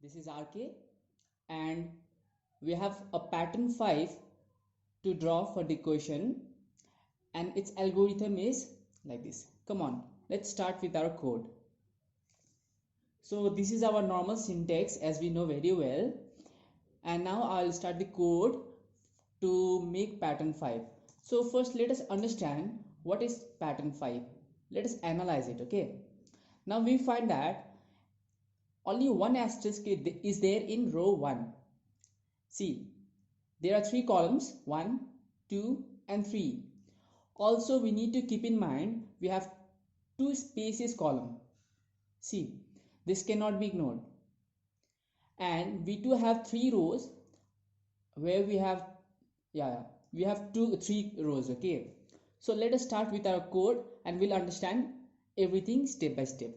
This is RK, and we have a pattern 5 to draw for the question, and its algorithm is like this. Come on, let's start with our code. So this is our normal syntax as we know very well, and now I'll start the code to make pattern 5. So first let us understand what is pattern 5. Let us analyze it. Okay, now we find that only one asterisk is there in row 1. See, there are 3 columns, 1, 2 and 3. Also we need to keep in mind we have 2 spaces column. See, this cannot be ignored. And we do have 3 rows where we have we have 3 rows. Okay, so let us start with our code and we'll understand everything step by step.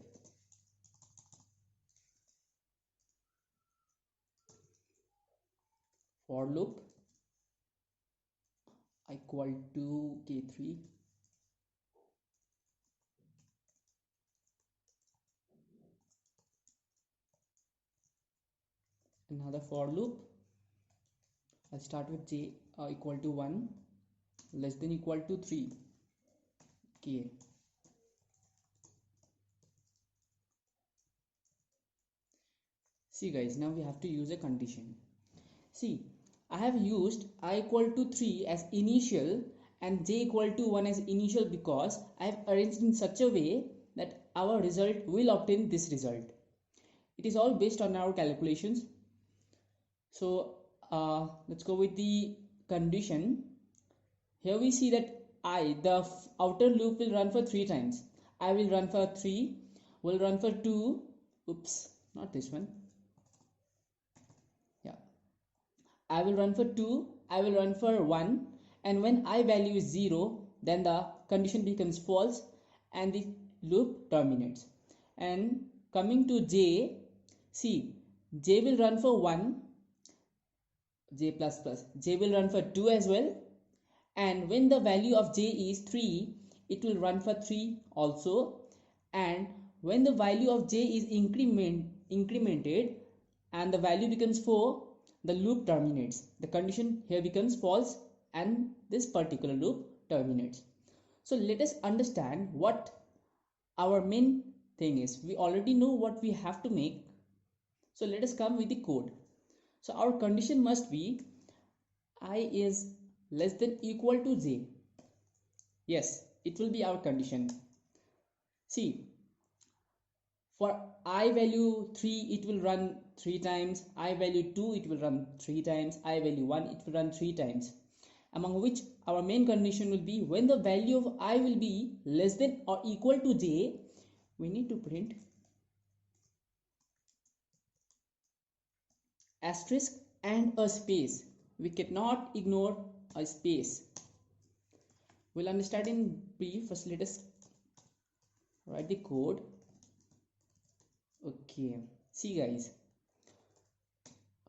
For loop equal to k3, another for loop. I'll start with j equal to 1 less than equal to 3 k. See guys, now we have to use a condition. See, I have used I equal to 3 as initial and j equal to 1 as initial because I have arranged in such a way that our result will obtain this result. It is all based on our calculations. So let's go with the condition. Here we see that the outer loop will run for 3 times. I will run for 3, will run for 2, oops, not this one. Yeah, I will run for 2, I will run for 1, and when I value is 0, then the condition becomes false and the loop terminates. And coming to j, see, j will run for 1, j plus plus, j will run for 2 as well, and when the value of j is 3, it will run for 3 also, and when the value of j is incremented and the value becomes 4, the loop terminates. The condition here becomes false and this particular loop terminates. So let us understand what our main thing is. We already know what we have to make, so let us come with the code. So our condition must be I is less than equal to j. Yes, it will be our condition. See, for I value 3 it will run 3 times, I value 2 it will run 3 times, I value 1 it will run 3 times, among which our main condition will be when the value of I will be less than or equal to j, we need to print asterisk and a space. We cannot ignore a space. We'll understand in brief. First let us write the code. Okay, see guys,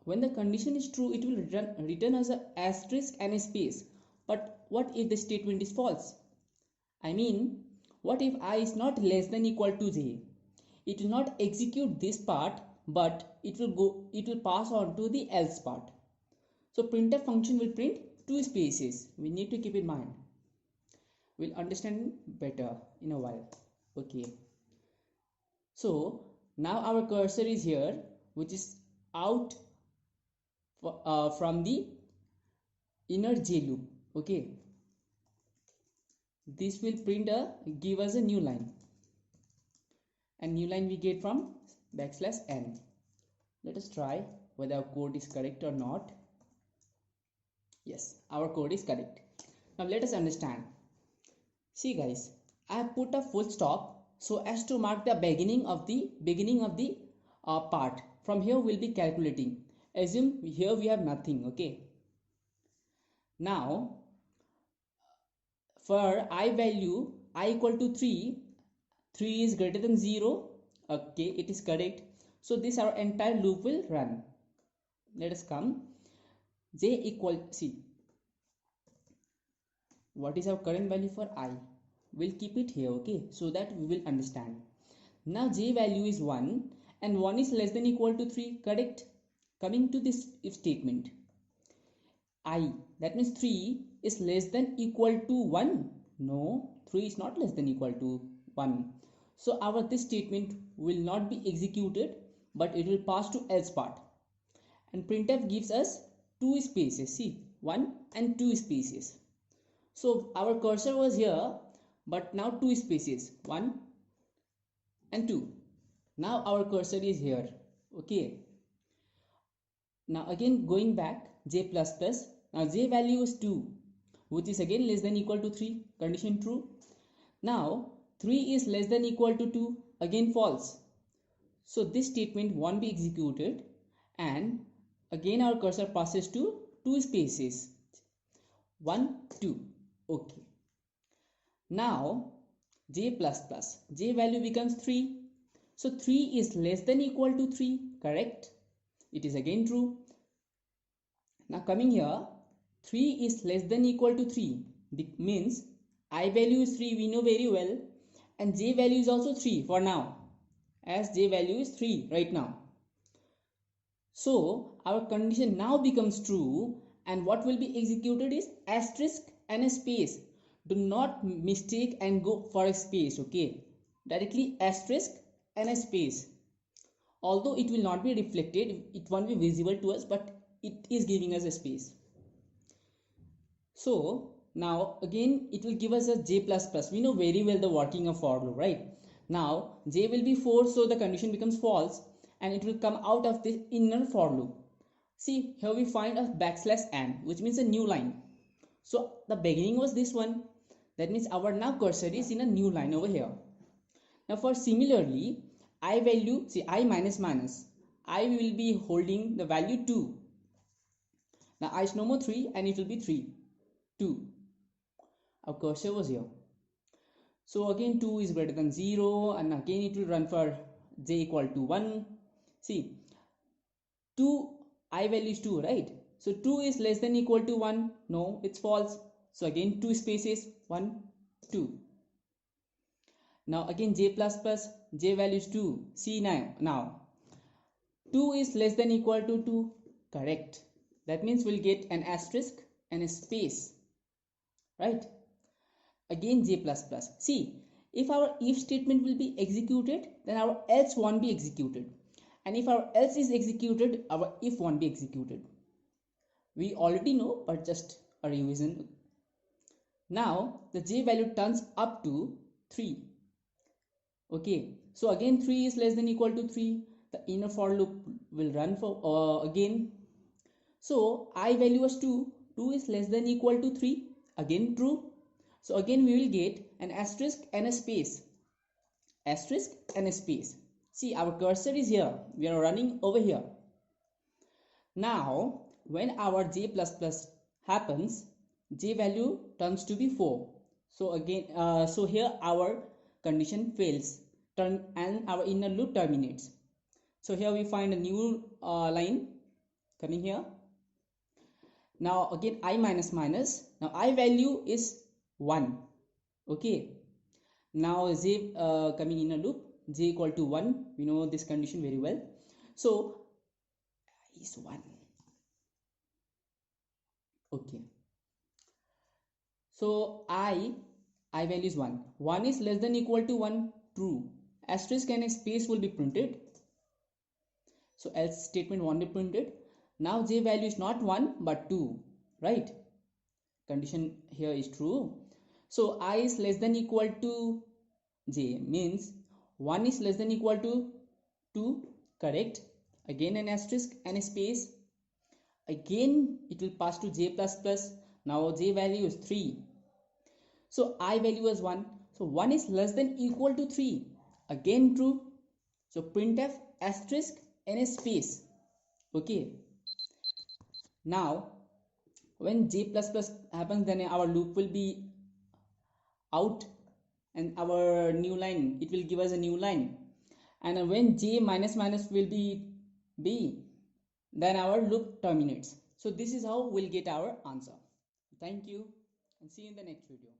when the condition is true it will return as an asterisk and a space. But what if the statement is false? I mean, what if I is not less than equal to j? It will not execute this part, but it will pass on to the else part. So printf function will print 2 spaces. We need to keep in mind. We'll understand better in a while. Okay, so now our cursor is here, which is out from the inner j loop. Okay, this will give us a new line, and new line we get from \n. Let us try whether our code is correct or not. Yes, our code is correct. Now let us understand. See guys, I have put a full stop so as to mark the beginning of the part. From here we'll be calculating. Assume here we have nothing. Okay, now for I value I equal to 3 is greater than 0. Okay, it is correct. So this our entire loop will run. Let us come j equal, see what is our current value for I. We'll keep it here. Okay, so that we will understand. Now j value is 1 and 1 is less than equal to 3, correct? Coming to this if statement, I, that means 3 is less than equal to 1. No, 3 is not less than equal to 1. So our this statement will not be executed, but it will pass to else part. And printf gives us two spaces, see, 1 and 2 spaces. So our cursor was here, but now two spaces, 1 and 2. Now our cursor is here, okay. Now again going back, j plus plus, now j value is 2, which is again less than equal to 3, condition true. Now 3 is less than equal to 2, again false. So this statement won't be executed, and again our cursor passes to two spaces, 1, 2, okay. Now j plus plus, j value becomes 3. So 3 is less than equal to 3, correct? It is again true. Now coming here, 3 is less than equal to 3 means I value is 3, we know very well, and j value is also 3 for now, as j value is 3 right now. So our condition now becomes true, and what will be executed is asterisk and a space. Do not mistake and go for a space, okay? Directly asterisk and a space. Although it will not be reflected, it won't be visible to us, but it is giving us a space. So now again it will give us a j plus plus. We know very well the working of for loop, right? Now j will be 4, so the condition becomes false, and it will come out of this inner for loop. See, here we find a backslash n, which means a new line. So the beginning was this one, that means our now cursor is in a new line over here. Now for similarly, I value, see, I minus minus, I will be holding the value 2. Now I is no more 3, and it will be 3, 2. Our cursor was here. So again 2 is greater than 0, and again it will run for j equal to 1. See, 2, I value is 2, right? So 2 is less than equal to 1. No, it's false. So again 2 spaces, 1, 2. Now again j plus plus, j value is 2. See now 2 is less than equal to 2, correct? That means we'll get an asterisk and a space, right? Again j plus plus. See, if our if statement will be executed, then our else won't be executed, and if our else is executed, our if won't be executed. We already know, but just a revision. Now the j value turns up to 3. Okay, so again 3 is less than equal to 3. The inner for loop will run for again. So I value was 2. 2 is less than equal to 3. Again true. So again we will get an asterisk and a space. Asterisk and a space. See, our cursor is here. We are running over here. Now when our j plus plus happens, j value turns to be 4. So again, so here our condition fails, and our inner loop terminates. So here we find a new line coming here. Now again I minus minus. Now I value is 1. Okay. Now j coming in a loop, j equal to 1. We know this condition very well. So is 1. Okay. So I value is 1. 1 is less than equal to 1. True. Asterisk and a space will be printed. So else statement won't be printed. Now j value is not 1 but 2, right? Condition here is true. So I is less than equal to j means 1 is less than equal to 2, correct? Again an asterisk and a space. Again it will pass to j plus plus. Now j value is 3. So I value is 1. So 1 is less than equal to 3. Again true. So printf asterisk and a space. Okay. Now when j plus plus happens, then our loop will be out, and our new line, it will give us a new line. And when j minus minus will be b, then our loop terminates. So this is how we'll get our answer. Thank you, and see you in the next video.